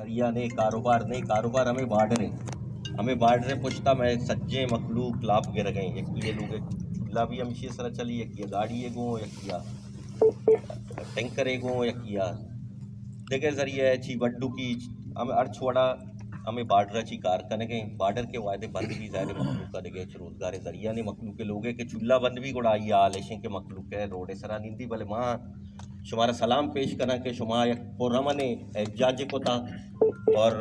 ذریعہ نے کاروبار ہمیں بارڈر پوچھتا میں سجے مخلوق لاپ گر گئے یک یہ لوگ چولہا بھی ہمشی سر چلی یک یہ گاڑی گو یک یا ٹینکر گو یک یا دیکھے ذریعہ چی وڈو کی ہمیں ارچ وڑا ہمیں بارڈر چی کار کرنے گئے بارڈر کے وعدے بند بھی ظاہر مخلوق کا دیکھے روزگار ذریعہ نے مخلوق کے لوگے کہ چولہا بند بھی گڑا آئی آلیشیں کے مخلوق ہے روڈ سرا نیندی بلے ماں شمارا سلام پیش کرنا کہ شما یک پرامن احتجاج کو تھا اور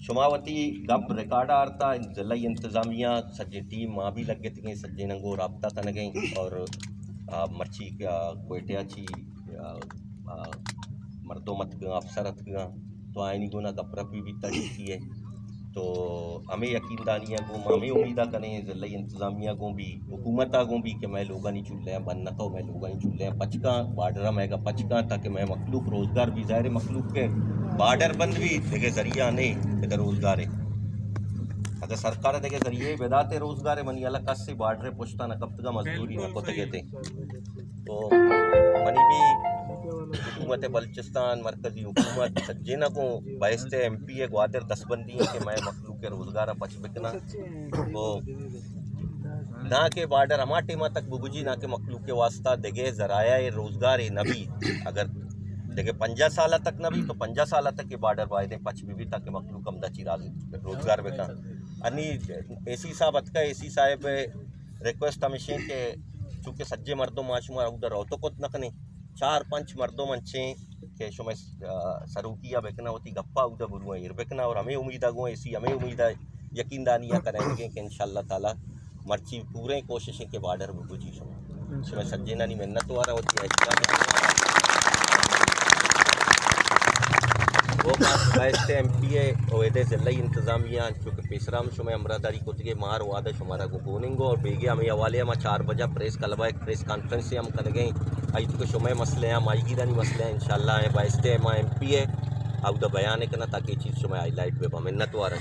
شماوتی گپ ریکارڈ آرتا ضلعی انتظامیہ سجے ٹیم ماں بھی لگ گئے تھیں سجے ننگو رابطہ کرنے گئیں اور مرچی کوئٹیا چی مردوں مت گاں افسرت گاں تو آئینی گونا گپرپ بھی تڑی تھی ہے تو ہمیں یقین دانیاں گوں ہمیں امیدہ کریں ضلعی انتظامیہ گوں بھی حکومتہ گوں بھی کہ میں لوگاں نہیں چل رہے بند نہ تو میں لوگاں نہیں چل رہے پچکاں بارڈرہ میں گا پچکاں تاکہ میں مخلوق روزگار بھی ظاہر مخلوق کے بارڈر بند بھی دیکھے ذریعہ نہیں کہ روزگار ہے اگر سرکار دیکھے ذریعے بیداتے روزگار منی اللہ کس سے بارڈر پوچھتا نہ کب تک مزدوری نہ کو تگے تھے تو منی بھی حکومت بلوچستان مرکزی حکومت سجینہ کو باعث ایم پی اے گوادر دس بندی ہیں کہ میں مخلوق کے روزگارہ پچ بکنا وہ نہ کہ بارڈر ہما ٹیمہ تک بگجی نہ کہ مخلوق کے واسطہ دیکھے ذرائع روزگار نبی اگر دیکھے 50 سالہ تک نبی تو 50 سالہ تک یہ بارڈر وائدیں پچ بھی تاکہ مخلوق ہم دچی روزگار بکا انی اے سی صاحب اتکا اے سی صاحب ریکویسٹ ہمیشہ کہ چونکہ سجے مردوں معاشمہ ادھر روتو کت نکنے 4-5 مردوں منچیں کہ شما سروکیہ بکنا ہوتی گپا ادھر بروئیں ایر بکنا اور ہمیں امیدہ گوں ایسی ہمیں امیدہ یقین دانیہ کریں گے کہ انشاءاللہ تعالی مرچی پورے کوششیں کے بارڈر بگجی شما سجینا نہیں محنت وارا ہوتی ہے وہ باعث ایم پی اے اویدے ضلعی انتظامیہ چونکہ پیسرام شما امراداری کو تگے مار وعدہ شمارا کو گوننگو اور بیگے ہمیں حوالے ہم 4 بجہ پریس کلبہ ایک پریس کانفرنس سے ہم کر گئیں آئی تو کہ شما مسئلے ہیں مائی گیرانی مسئلے ہیں انشاءاللہ ہیں باعث ایم پی اے او دا بیان کرنا تاکہ یہ چیز شما ہائی لائٹ پہ محنت وارا